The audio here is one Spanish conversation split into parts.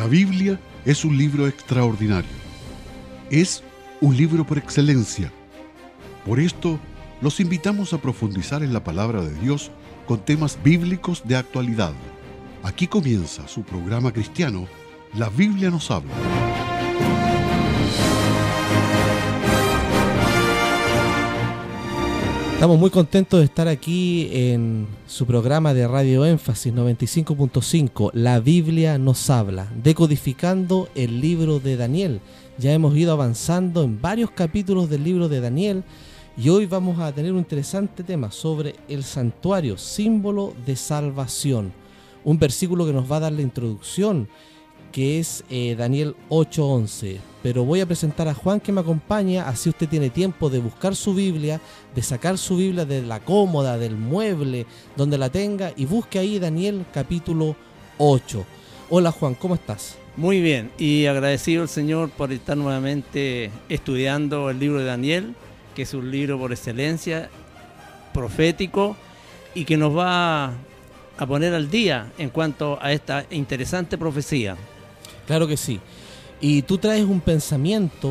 Biblia es un libro extraordinario. Es un libro por excelencia. Por esto, los invitamos a profundizar en la palabra de Dios con temas bíblicos de actualidad. Aquí comienza su programa cristiano, La Biblia nos habla. Estamos muy contentos de estar aquí en su programa de Radio Énfasis 95.5, La Biblia nos habla, decodificando el libro de Daniel. Ya hemos ido avanzando en varios capítulos del libro de Daniel y hoy vamos a tener un interesante tema sobre el santuario, símbolo de salvación. Un versículo que nos va a dar la introducción, que es Daniel 8:11. Pero voy a presentar a Juan que me acompaña, así usted tiene tiempo de buscar su Biblia, de sacar su Biblia de la cómoda, del mueble, donde la tenga, y busque ahí Daniel capítulo 8. Hola Juan, ¿cómo estás? Muy bien, y agradecido al Señor por estar nuevamente estudiando el libro de Daniel, que es un libro por excelencia, profético, y que nos va a poner al día en cuanto a esta interesante profecía. Claro que sí. Y tú traes un pensamiento,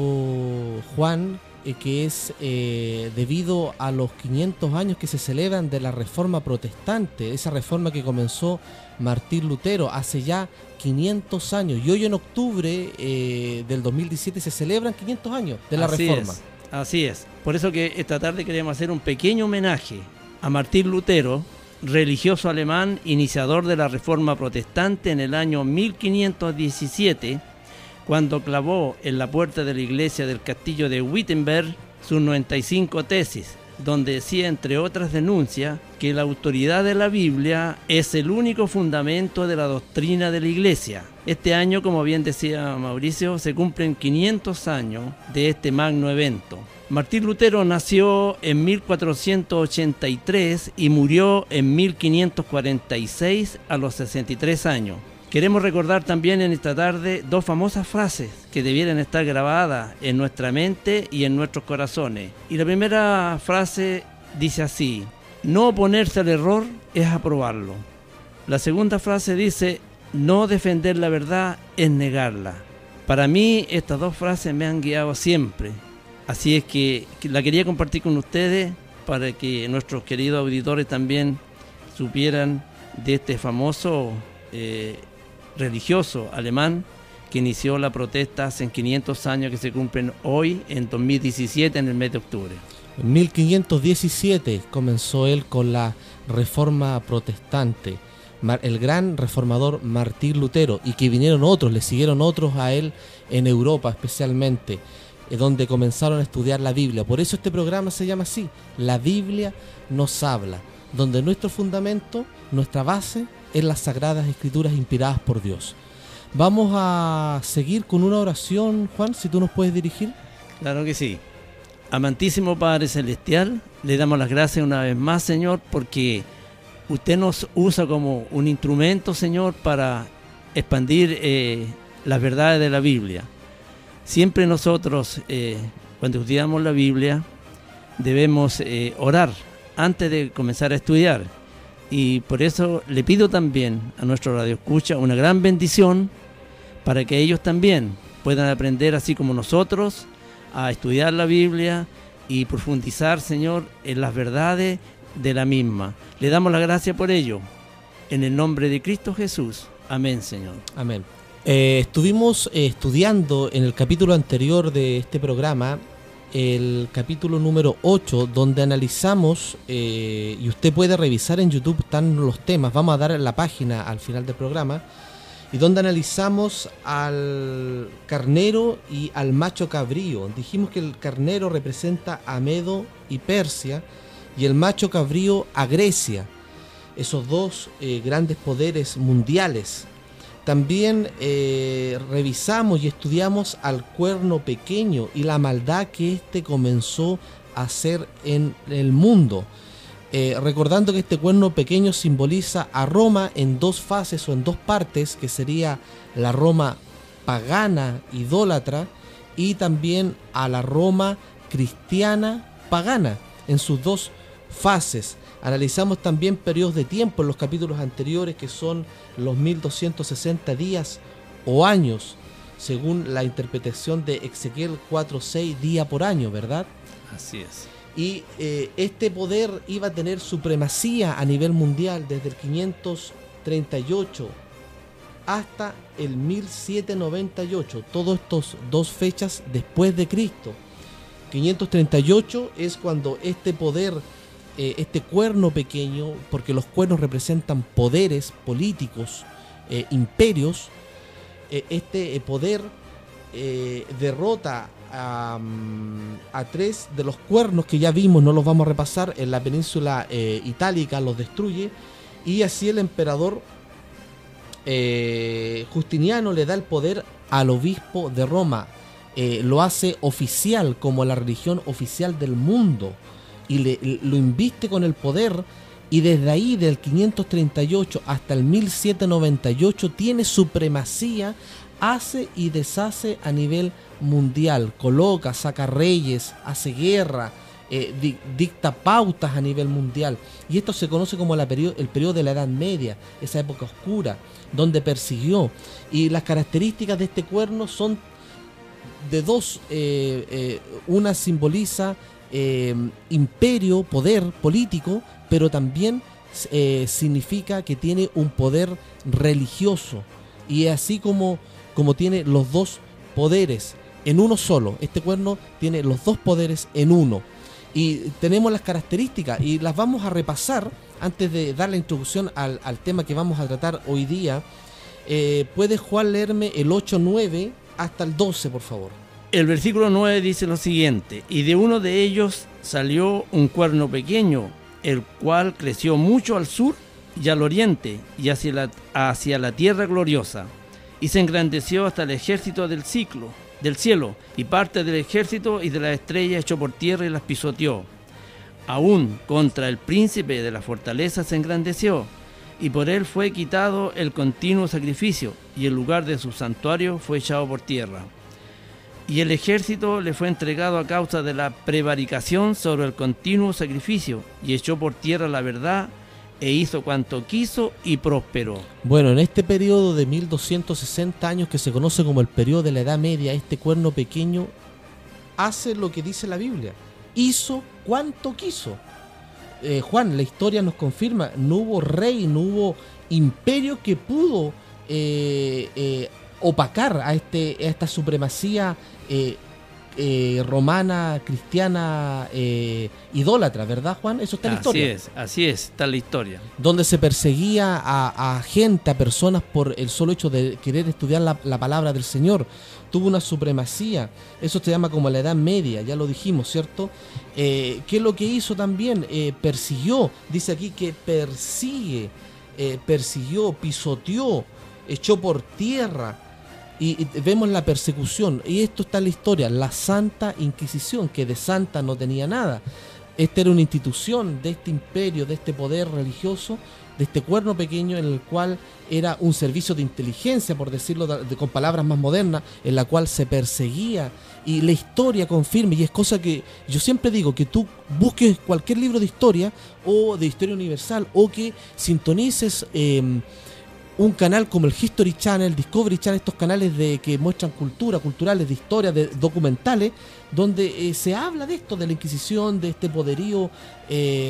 Juan, que es debido a los 500 años que se celebran de la Reforma Protestante, esa reforma que comenzó Martín Lutero hace ya 500 años. Y hoy en octubre del 2017 se celebran 500 años de la Reforma. Así es. Por eso que esta tarde queremos hacer un pequeño homenaje a Martín Lutero, religioso alemán, iniciador de la Reforma Protestante en el año 1517, cuando clavó en la puerta de la iglesia del castillo de Wittenberg sus 95 tesis, donde decía, entre otras denuncias, que la autoridad de la Biblia es el único fundamento de la doctrina de la iglesia. Este año, como bien decía Mauricio, se cumplen 500 años de este magno evento. Martín Lutero nació en 1483 y murió en 1546 a los 63 años. Queremos recordar también en esta tarde dos famosas frases que debieran estar grabadas en nuestra mente y en nuestros corazones. Y la primera frase dice así: no oponerse al error es aprobarlo. La segunda frase dice: no defender la verdad es negarla. Para mí estas dos frases me han guiado siempre. Así es que la quería compartir con ustedes para que nuestros queridos auditores también supieran de este famoso religioso alemán que inició la protesta hace 500 años que se cumplen hoy en 2017 en el mes de octubre. En 1517 comenzó él con la Reforma Protestante, el gran reformador Martín Lutero, y que vinieron otros, le siguieron otros a él en Europa especialmente, donde comenzaron a estudiar la Biblia. Por eso este programa se llama así, La Biblia nos habla, donde nuestro fundamento, nuestra base, es las Sagradas Escrituras inspiradas por Dios. Vamos a seguir con una oración, Juan, si tú nos puedes dirigir. Claro que sí. Amantísimo Padre Celestial, le damos las gracias una vez más, Señor, porque usted nos usa como un instrumento, Señor, para expandir las verdades de la Biblia. Siempre nosotros, cuando estudiamos la Biblia, debemos orar antes de comenzar a estudiar. Y por eso le pido también a nuestro radioescucha una gran bendición para que ellos también puedan aprender, así como nosotros, a estudiar la Biblia y profundizar, Señor, en las verdades de la misma. Le damos la gracia por ello. En el nombre de Cristo Jesús. Amén, Señor. Amén. Estuvimos estudiando en el capítulo anterior de este programa, el capítulo número 8, donde analizamos, y usted puede revisar en YouTube, están los temas, vamos a dar la página al final del programa, y donde analizamos al carnero y al macho cabrío. Dijimos que el carnero representa a Medo y Persia, y el macho cabrío a Grecia, esos dos grandes poderes mundiales. También revisamos y estudiamos al cuerno pequeño y la maldad que éste comenzó a hacer en el mundo. Recordando que este cuerno pequeño simboliza a Roma en dos fases o en dos partes, que sería la Roma pagana, idólatra, y también a la Roma cristiana pagana, en sus dos fases. Analizamos también periodos de tiempo en los capítulos anteriores, que son los 1260 días o años, según la interpretación de Ezequiel 4:6, día por año, ¿verdad? Así es. Y este poder iba a tener supremacía a nivel mundial desde el 538 hasta el 1798, todos estos dos fechas después de Cristo. 538 es cuando este poder, este cuerno pequeño, porque los cuernos representan poderes políticos, imperios, este poder derrota a tres de los cuernos que ya vimos, no los vamos a repasar, en la península itálica, los destruye, y así el emperador Justiniano le da el poder al obispo de Roma, lo hace oficial como la religión oficial del mundo y lo inviste con el poder, y desde ahí del 538 hasta el 1798 tiene supremacía, hace y deshace a nivel mundial, coloca, saca reyes, hace guerra, dicta pautas a nivel mundial, y esto se conoce como el periodo de la Edad Media, esa época oscura donde persiguió. Y las características de este cuerno son de dos, una simboliza imperio, poder político, pero también significa que tiene un poder religioso, y así como tiene los dos poderes en uno solo, este cuerno tiene los dos poderes en uno. Y tenemos las características y las vamos a repasar antes de dar la introducción al tema que vamos a tratar hoy día. ¿Puede Juan leerme el 8-9 hasta el 12, por favor? El versículo 9 dice lo siguiente: y de uno de ellos salió un cuerno pequeño, el cual creció mucho al sur y al oriente y hacia la tierra gloriosa, y se engrandeció hasta el ejército del cielo, y parte del ejército y de las estrellas echó por tierra y las pisoteó. Aún contra el príncipe de la fortaleza se engrandeció, y por él fue quitado el continuo sacrificio, y el lugar de su santuario fue echado por tierra. Y el ejército le fue entregado a causa de la prevaricación sobre el continuo sacrificio, y echó por tierra la verdad, e hizo cuanto quiso y prosperó. Bueno, en este periodo de 1260 años que se conoce como el periodo de la Edad Media, este cuerno pequeño hace lo que dice la Biblia: hizo cuanto quiso. Juan, la historia nos confirma, no hubo rey, no hubo imperio que pudo opacar a esta supremacía romana, cristiana, idólatra, ¿verdad, Juan? Eso está en la historia. Así es, está en la historia. Donde se perseguía a gente, a personas por el solo hecho de querer estudiar la palabra del Señor. Tuvo una supremacía, eso se llama como la Edad Media, ya lo dijimos, ¿cierto? ¿Qué es lo que hizo también? Persiguió, dice aquí que persiguió, pisoteó, echó por tierra. Y vemos la persecución, y esto está en la historia, la Santa Inquisición, que de santa no tenía nada. Esta era una institución de este imperio, de este poder religioso, de este cuerno pequeño, en el cual era un servicio de inteligencia, por decirlo con palabras más modernas, en la cual se perseguía. Y la historia confirma, y es cosa que yo siempre digo, que tú busques cualquier libro de historia o de historia universal, o que sintonices un canal como el History Channel, Discovery Channel, estos canales que muestran culturales, de historia, de documentales, donde se habla de esto, de la Inquisición, de este poderío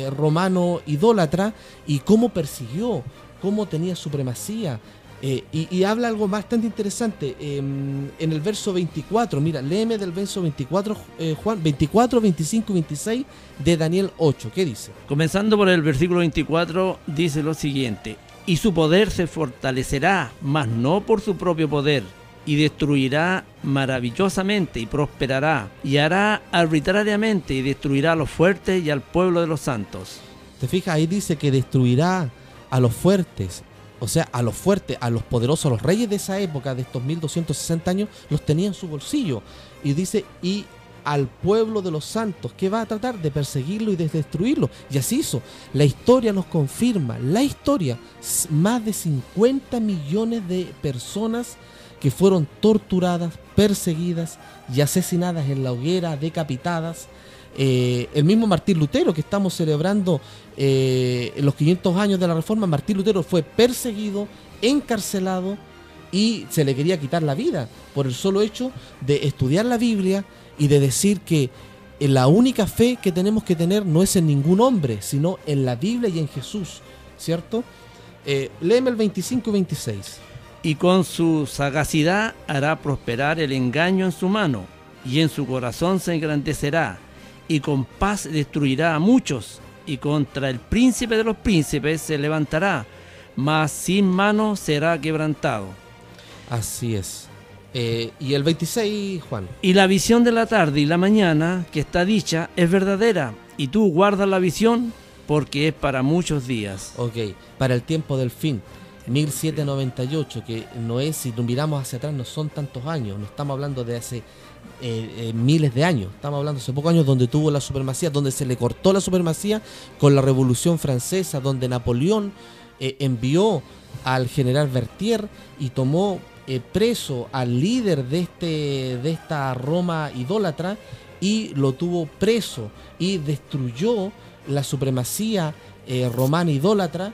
romano idólatra, y cómo persiguió, cómo tenía supremacía. Y habla algo bastante interesante en el verso 24, mira, léeme del verso 24, Juan, 24, 25 y 26 de Daniel 8, ¿qué dice? Comenzando por el versículo 24, dice lo siguiente: y su poder se fortalecerá, mas no por su propio poder, y destruirá maravillosamente y prosperará, y hará arbitrariamente y destruirá a los fuertes y al pueblo de los santos. ¿Te fijas? Ahí dice que destruirá a los fuertes, o sea, a los fuertes, a los poderosos, a los reyes de esa época, de estos 1260 años, los tenía en su bolsillo. Y dice, y al pueblo de los santos, que va a tratar de perseguirlo y de destruirlo. Y así hizo. La historia nos confirma, la historia, más de 50 millones de personas que fueron torturadas, perseguidas y asesinadas en la hoguera, decapitadas. El mismo Martín Lutero, que estamos celebrando en los 500 años de la Reforma, Martín Lutero fue perseguido, encarcelado, y se le quería quitar la vida por el solo hecho de estudiar la Biblia y de decir que la única fe que tenemos que tener no es en ningún hombre, sino en la Biblia y en Jesús, ¿cierto? Léeme el 25 y 26. Y con su sagacidad hará prosperar el engaño en su mano, y en su corazón se engrandecerá, y con paz destruirá a muchos, y contra el príncipe de los príncipes se levantará, mas sin mano será quebrantado. Así es. Y el 26, Juan. Y la visión de la tarde y la mañana que está dicha es verdadera, y tú guardas la visión porque es para muchos días. Ok, para el tiempo del fin. 1798, que no es, si nos miramos hacia atrás, no son tantos años, no estamos hablando de hace miles de años, estamos hablando de hace pocos años donde tuvo la supremacía, donde se le cortó la supremacía con la Revolución Francesa, donde Napoleón envió al general Berthier y tomó preso al líder de esta Roma idólatra y lo tuvo preso y destruyó la supremacía romana idólatra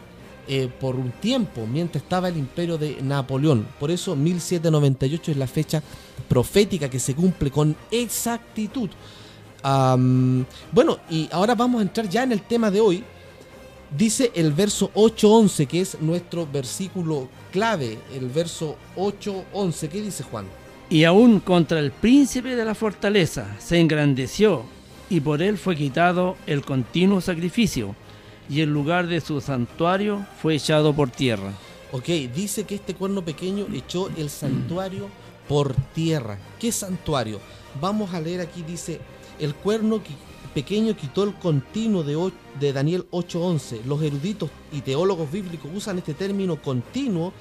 por un tiempo, mientras estaba el imperio de Napoleón. Por eso 1798 es la fecha profética que se cumple con exactitud. Bueno, y ahora vamos a entrar ya en el tema de hoy. Dice el verso 8:11, que es nuestro versículo clave, el verso 8:11. ¿Qué dice Juan? Y aún contra el príncipe de la fortaleza se engrandeció, y por él fue quitado el continuo sacrificio, y el lugar de su santuario fue echado por tierra. Ok, dice que este cuerno pequeño echó el santuario por tierra. ¿Qué santuario? Vamos a leer aquí, dice, el cuerno pequeño quitó el continuo de Daniel 8:11. Los eruditos y teólogos bíblicos usan este término continuo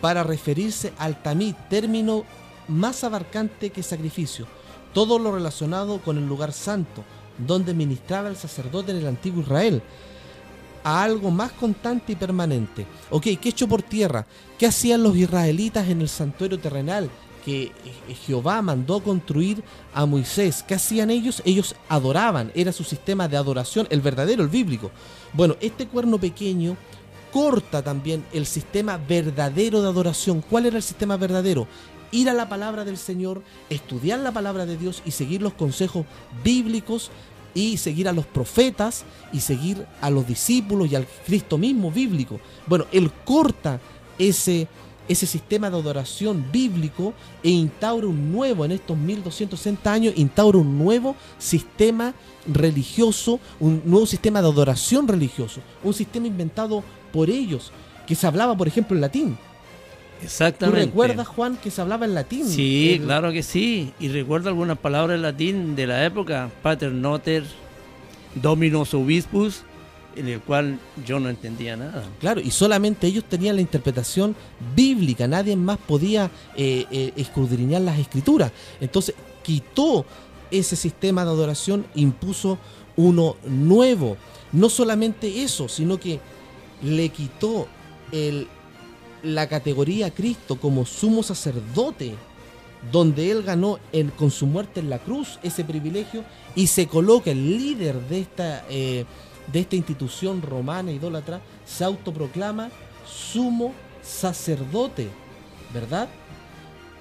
para referirse al tamid, término más abarcante que sacrificio. Todo lo relacionado con el lugar santo, donde ministraba el sacerdote en el antiguo Israel, a algo más constante y permanente. Ok, ¿qué echó por tierra? ¿Qué hacían los israelitas en el santuario terrenal que Jehová mandó construir a Moisés? ¿Qué hacían ellos? Ellos adoraban, era su sistema de adoración, el verdadero, el bíblico. Bueno, este cuerno pequeño corta también el sistema verdadero de adoración. ¿Cuál era el sistema verdadero? Ir a la palabra del Señor, estudiar la palabra de Dios y seguir los consejos bíblicos, y seguir a los profetas y seguir a los discípulos y al Cristo mismo bíblico. Bueno, él corta ese sistema de adoración bíblico e instaura un nuevo, en estos 1260 años, instaura un nuevo sistema religioso, un nuevo sistema de adoración religioso, un sistema inventado por ellos, que se hablaba, por ejemplo, en latín. Exactamente. ¿Tú recuerdas, Juan, que se hablaba en latín? Sí, claro que sí. Y recuerdo algunas palabras en latín de la época, Pater Noster, Dominus Obispus, en el cual yo no entendía nada. Claro, y solamente ellos tenían la interpretación bíblica, nadie más podía escudriñar las escrituras. Entonces quitó ese sistema de adoración, impuso uno nuevo. No solamente eso, sino que le quitó la categoría a Cristo como sumo sacerdote, donde él ganó con su muerte en la cruz ese privilegio, y se coloca el líder de esta institución romana idólatra, se autoproclama sumo sacerdote, ¿verdad?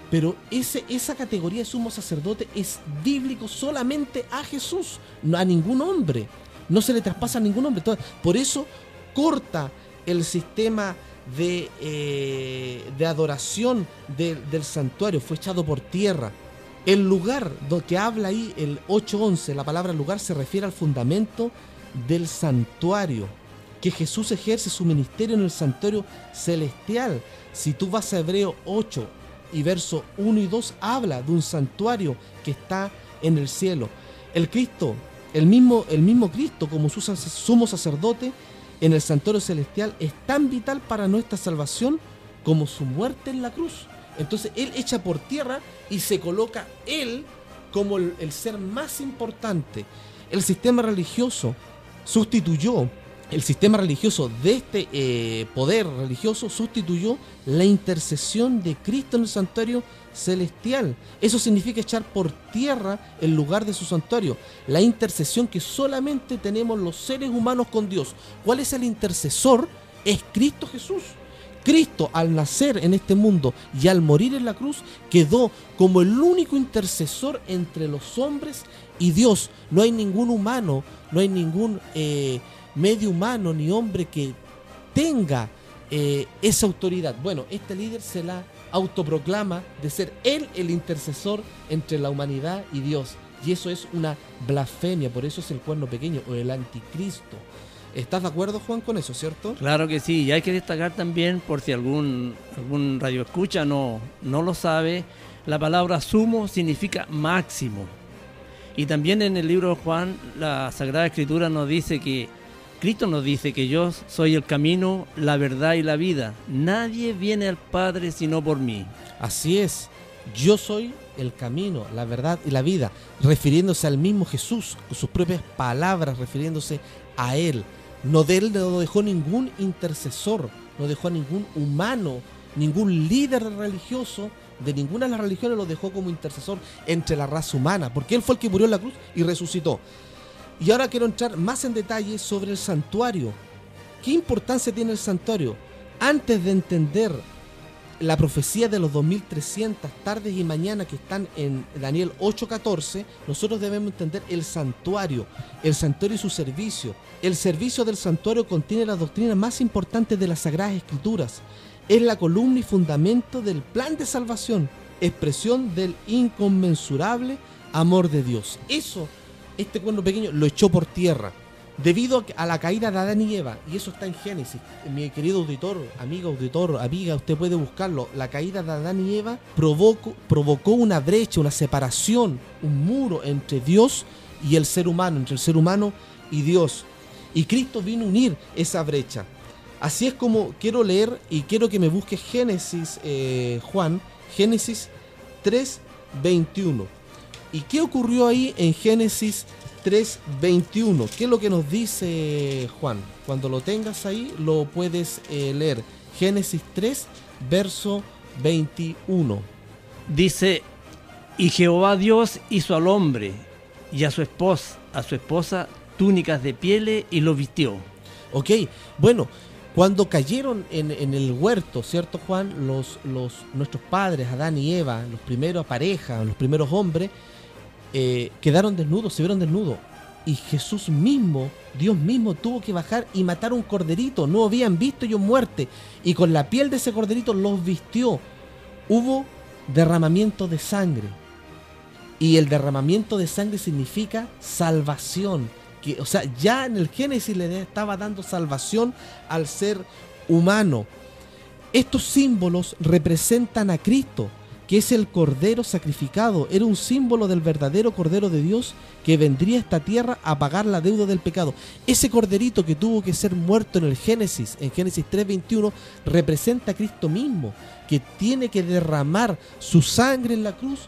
Pero esa categoría de sumo sacerdote es bíblico solamente a Jesús, no a ningún hombre, no se le traspasa a ningún hombre. Por eso corta el sistema de adoración del santuario, fue echado por tierra. El lugar que habla ahí, el 8:11, la palabra lugar se refiere al fundamento del santuario, que Jesús ejerce su ministerio en el santuario celestial. Si tú vas a Hebreo 8 y verso 1 y 2, habla de un santuario que está en el cielo. El Cristo, el mismo Cristo como su sumo sacerdote en el santuario celestial, es tan vital para nuestra salvación como su muerte en la cruz. Entonces él echa por tierra y se coloca él como el ser más importante. El sistema religioso sustituyó, el sistema religioso de este poder religioso sustituyó la intercesión de Cristo en el santuario celestial. Eso significa echar por tierra el lugar de su santuario, la intercesión que solamente tenemos los seres humanos con Dios. ¿Cuál es el intercesor? Es Cristo Jesús, Cristo, al nacer en este mundo y al morir en la cruz, quedó como el único intercesor entre los hombres y Dios. No hay ningún humano, no hay ningún medio humano ni hombre que tenga esa autoridad. Bueno, este líder se la autoproclama de ser él el intercesor entre la humanidad y Dios. Y eso es una blasfemia, por eso es el cuerno pequeño o el anticristo. ¿Estás de acuerdo, Juan, con eso, cierto? Claro que sí, y hay que destacar también, por si algún radioescucha no lo sabe, la palabra sumo significa máximo. Y también en el libro de Juan, la Sagrada Escritura nos dice que Cristo nos dice que yo soy el camino, la verdad y la vida. Nadie viene al Padre sino por mí. Así es, yo soy el camino, la verdad y la vida, refiriéndose al mismo Jesús, con sus propias palabras, refiriéndose a Él. No de Él no dejó ningún intercesor, no dejó a ningún humano, ningún líder religioso, de ninguna de las religiones lo dejó como intercesor entre la raza humana, porque Él fue el que murió en la cruz y resucitó. Y ahora quiero entrar más en detalle sobre el santuario. ¿Qué importancia tiene el santuario? Antes de entender la profecía de los 2300 tardes y mañanas que están en Daniel 8:14, nosotros debemos entender el santuario y su servicio. El servicio del santuario contiene las doctrinas más importantes de las Sagradas Escrituras. Es la columna y fundamento del plan de salvación, expresión del inconmensurable amor de Dios. Eso, este cuerno pequeño lo echó por tierra debido a la caída de Adán y Eva, y eso está en Génesis. Mi querido auditor, amiga, usted puede buscarlo. La caída de Adán y Eva provocó una brecha, una separación, un muro entre Dios y el ser humano, entre el ser humano y Dios. Y Cristo vino a unir esa brecha. Así es como quiero leer y quiero que me busque Génesis, Juan, Génesis 3:21. ¿Y qué ocurrió ahí en Génesis 3:21? ¿Qué es lo que nos dice Juan? Cuando lo tengas ahí, lo puedes leer. Génesis 3, verso 21. Dice: y Jehová Dios hizo al hombre y a su esposa túnicas de pieles y los vistió. Ok, bueno, cuando cayeron en el huerto, ¿cierto, Juan? Nuestros padres, Adán y Eva, los primeros parejas, los primeros hombres, quedaron desnudos, se vieron desnudos. Y Jesús mismo, Dios mismo, tuvo que bajar y matar un corderito. No habían visto ellos muerte. Y con la piel de ese corderito los vistió. Hubo derramamiento de sangre. Y el derramamiento de sangre significa salvación. O sea, ya en el Génesis le estaba dando salvación al ser humano. Estos símbolos representan a Cristo, que es el Cordero sacrificado. Era un símbolo del verdadero Cordero de Dios que vendría a esta tierra a pagar la deuda del pecado. Ese corderito que tuvo que ser muerto en Génesis 3:21, representa a Cristo mismo, que tiene que derramar su sangre en la cruz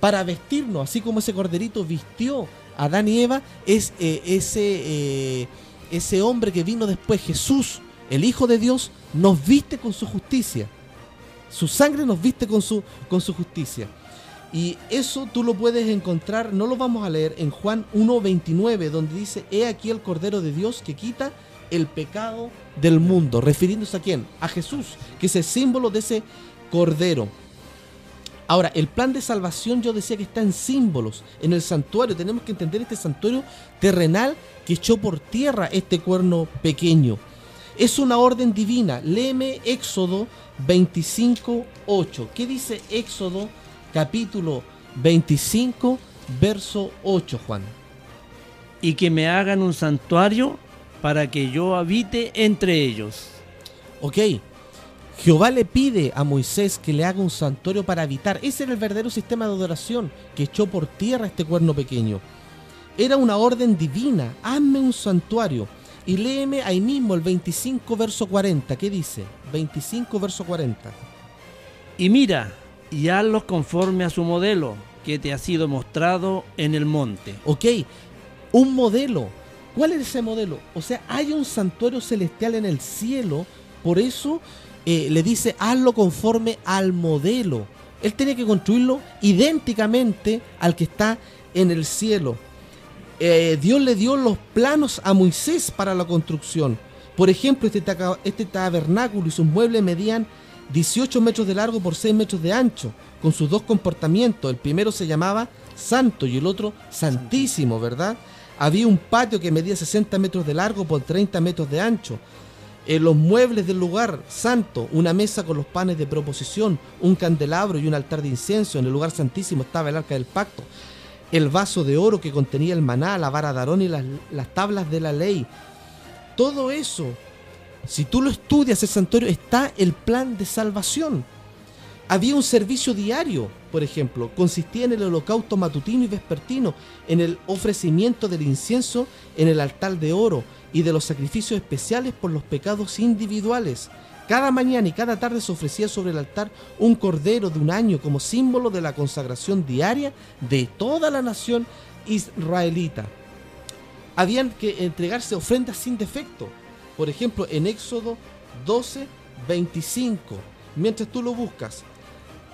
para vestirnos, así como ese corderito vistió a Adán y Eva. Es ese hombre que vino después, Jesús, el Hijo de Dios, nos viste con su justicia. Su sangre nos viste con su justicia. Y eso tú lo puedes encontrar, no lo vamos a leer, en Juan 1:29, donde dice: he aquí el Cordero de Dios que quita el pecado del mundo. ¿Refiriéndose a quién? A Jesús, que es el símbolo de ese Cordero. Ahora, el plan de salvación, yo decía que está en símbolos, en el santuario. Tenemos que entender este santuario terrenal que echó por tierra este cuerno pequeño. Es una orden divina. Léeme Éxodo 25:8. ¿Qué dice Éxodo capítulo 25, verso 8, Juan? Y que me hagan un santuario para que yo habite entre ellos. Ok. Jehová le pide a Moisés que le haga un santuario para habitar. Ese era el verdadero sistema de adoración que echó por tierra este cuerno pequeño. Era una orden divina. Hazme un santuario. Y léeme ahí mismo el 25, verso 40. ¿Qué dice? 25, verso 40. Y mira, y hazlos conforme a su modelo, que te ha sido mostrado en el monte. Ok, un modelo. ¿Cuál es ese modelo? O sea, hay un santuario celestial en el cielo, por eso le dice: hazlo conforme al modelo. Él tiene que construirlo idénticamente al que está en el cielo. Dios le dio los planos a Moisés para la construcción. Por ejemplo, este tabernáculo y sus muebles medían 18 metros de largo por 6 metros de ancho, con sus dos comportamientos. El primero se llamaba Santo y el otro Santísimo, ¿verdad? Había un patio que medía 60 metros de largo por 30 metros de ancho. Los muebles del lugar santo, una mesa con los panes de proposición, un candelabro y un altar de incienso. En el lugar santísimo estaba el arca del pacto, el vaso de oro que contenía el maná, la vara de Aarón y las tablas de la ley. Todo eso, si tú lo estudias, el santuario, está el plan de salvación. Había un servicio diario, por ejemplo, consistía en el holocausto matutino y vespertino, en el ofrecimiento del incienso en el altar de oro y de los sacrificios especiales por los pecados individuales. Cada mañana y cada tarde se ofrecía sobre el altar un cordero de un año como símbolo de la consagración diaria de toda la nación israelita. Habían que entregarse ofrendas sin defecto. Por ejemplo, en Éxodo 12:25, mientras tú lo buscas,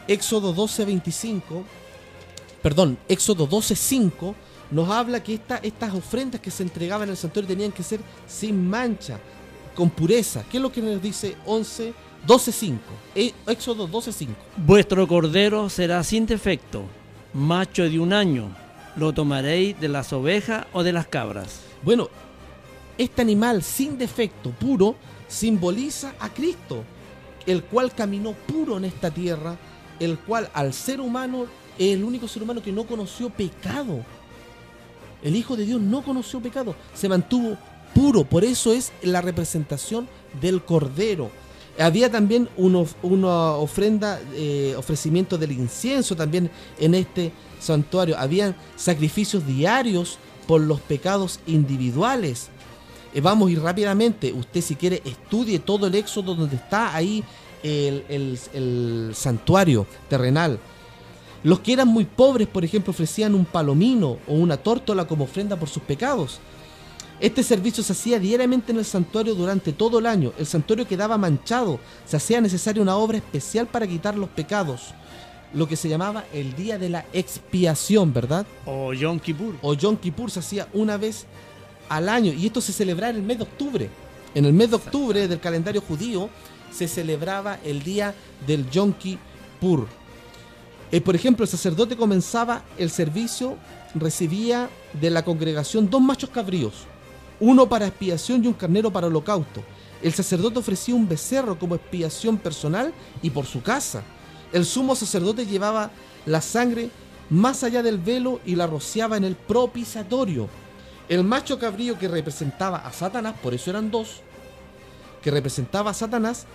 Éxodo 12:5 nos habla que estas ofrendas que se entregaban en el santuario tenían que ser sin mancha, con pureza. ¿Qué es lo que nos dice 12:5? Éxodo 12:5. Vuestro cordero será sin defecto, macho de un año, lo tomaréis de las ovejas o de las cabras. Bueno, este animal sin defecto, puro, simboliza a Cristo, el cual caminó puro en esta tierra, el cual al ser humano es el único ser humano que no conoció pecado. El Hijo de Dios no conoció pecado, se mantuvo puro, por eso es la representación del Cordero. Había también una ofrenda, ofrecimiento del incienso también en este santuario. Habían sacrificios diarios por los pecados individuales. Vamos a ir rápidamente, usted si quiere estudie todo el Éxodo donde está ahí el santuario terrenal. Los que eran muy pobres, por ejemplo, ofrecían un palomino o una tórtola como ofrenda por sus pecados. Este servicio se hacía diariamente en el santuario durante todo el año. El santuario quedaba manchado, se hacía necesaria una obra especial para quitar los pecados, lo que se llamaba el día de la expiación, ¿verdad? O Yom Kippur. O Yom Kippur se hacía una vez al año y esto se celebraba en el mes de octubre. En el mes de octubre del calendario judío se celebraba el día del Yom Kippur. Por ejemplo, el sacerdote comenzaba el servicio, recibía de la congregación 2 machos cabríos, uno para expiación y un carnero para holocausto. El sacerdote ofrecía un becerro como expiación personal y por su casa. El sumo sacerdote llevaba la sangre más allá del velo y la rociaba en el propiciatorio. El macho cabrío que representaba a Satanás, por eso eran 2, que representaba a Satanás,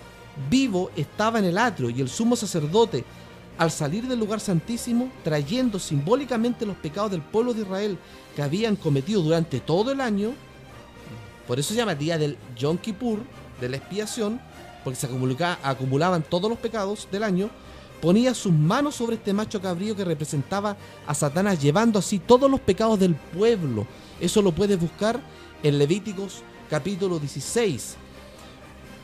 vivo estaba en el atrio, y el sumo sacerdote, al salir del lugar santísimo, trayendo simbólicamente los pecados del pueblo de Israel que habían cometido durante todo el año, por eso se llama día del Yom Kippur, de la expiación, porque se acumulaban todos los pecados del año, ponía sus manos sobre este macho cabrío que representaba a Satanás, llevando así todos los pecados del pueblo. Eso lo puedes buscar en Levíticos capítulo 16.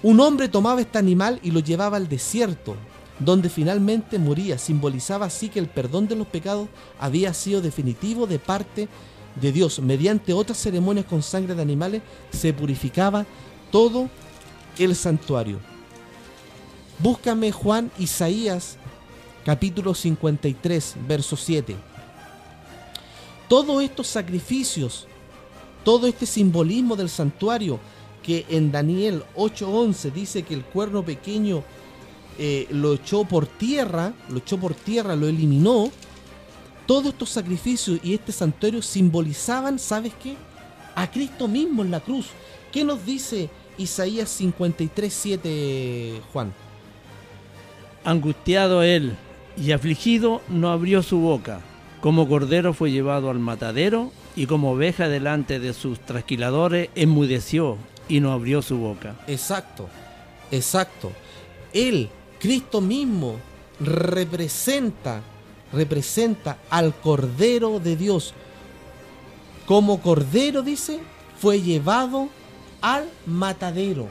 Un hombre tomaba este animal y lo llevaba al desierto, donde finalmente moría. Simbolizaba así que el perdón de los pecados había sido definitivo de parte de Dios. Mediante otras ceremonias con sangre de animales se purificaba todo el santuario. Búscame Juan, Isaías capítulo 53, verso 7. Todos estos sacrificios, todo este simbolismo del santuario, que en Daniel 8:11 dice que el cuerno pequeño lo echó por tierra, lo eliminó. Todos estos sacrificios y este santuario simbolizaban, ¿sabes qué? A Cristo mismo en la cruz. ¿Qué nos dice Isaías 53:7, Juan? Angustiado él y afligido no abrió su boca. Como cordero fue llevado al matadero, y como oveja delante de sus trasquiladores enmudeció y no abrió su boca. Exacto. Él, Cristo mismo, representa al Cordero de Dios. Como cordero, dice, fue llevado al matadero.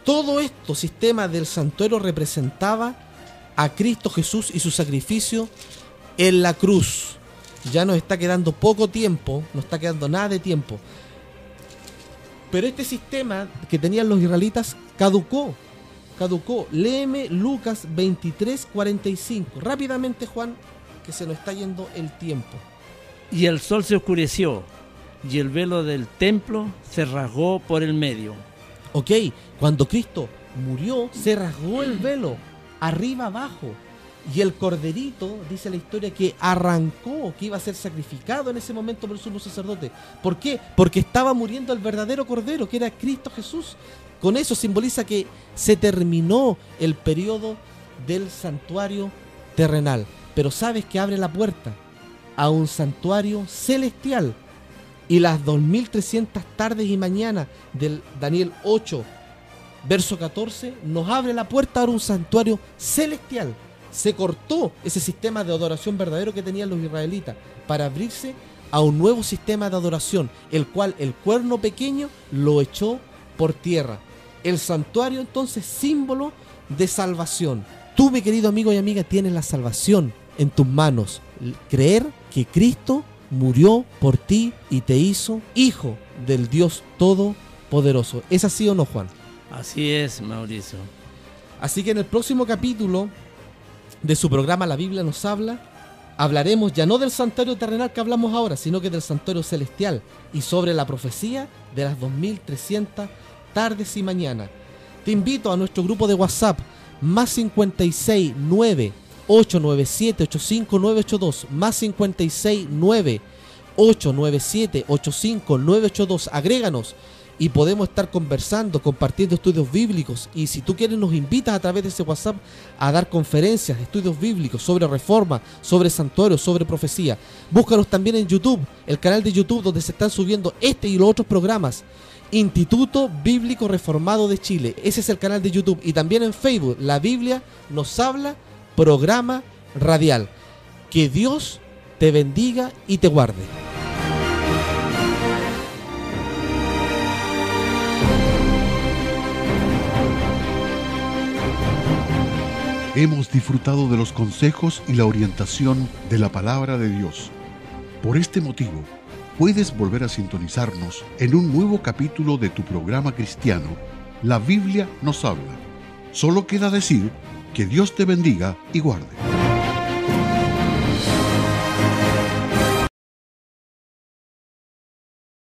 Todo esto sistema del santuario representaba a Cristo Jesús y su sacrificio en la cruz. Ya nos está quedando poco tiempo, no está quedando nada de tiempo. Pero este sistema que tenían los israelitas caducó. Léeme Lucas 23:45. Rápidamente, Juan, que se nos está yendo el tiempo. Y el sol se oscureció, y el velo del templo se rasgó por el medio. Ok, cuando Cristo murió, se rasgó el velo, arriba abajo. Y el corderito, dice la historia, que arrancó, que iba a ser sacrificado en ese momento por el sumo sacerdote. ¿Por qué? Porque estaba muriendo el verdadero cordero, que era Cristo Jesús. Con eso simboliza que se terminó el periodo del santuario terrenal. Pero sabes que abre la puerta a un santuario celestial. Y las 2300 tardes y mañanas del Daniel 8, verso 14, nos abre la puerta a un santuario celestial. Se cortó ese sistema de adoración verdadero que tenían los israelitas para abrirse a un nuevo sistema de adoración, el cual el cuerno pequeño lo echó por tierra. El santuario, entonces, símbolo de salvación. Tú, mi querido amigo y amiga, tienes la salvación en tus manos. Creer que Cristo murió por ti y te hizo hijo del Dios Todopoderoso. ¿Es así o no, Juan? Así es, Mauricio. Así que en el próximo capítulo de su programa La Biblia nos habla, hablaremos ya no del santuario terrenal que hablamos ahora, sino que del santuario celestial y sobre la profecía de las 2300 tardes y mañanas. Te invito a nuestro grupo de WhatsApp más 56 9 897 85982 más 56 9 897 85982. Agréganos y podemos estar conversando, compartiendo estudios bíblicos. Y si tú quieres, nos invitas a través de ese WhatsApp a dar conferencias, estudios bíblicos sobre reforma, sobre santuarios, sobre profecía. Búscanos también en YouTube, el canal de YouTube donde se están subiendo este y los otros programas. Instituto Bíblico Reformado de Chile, ese es el canal de YouTube. Y también en Facebook, La Biblia nos habla, programa radial. Que Dios te bendiga y te guarde. Hemos disfrutado de los consejos y la orientación de la palabra de Dios. Por este motivo, puedes volver a sintonizarnos en un nuevo capítulo de tu programa cristiano, La Biblia nos habla. Solo queda decir que Dios te bendiga y guarde.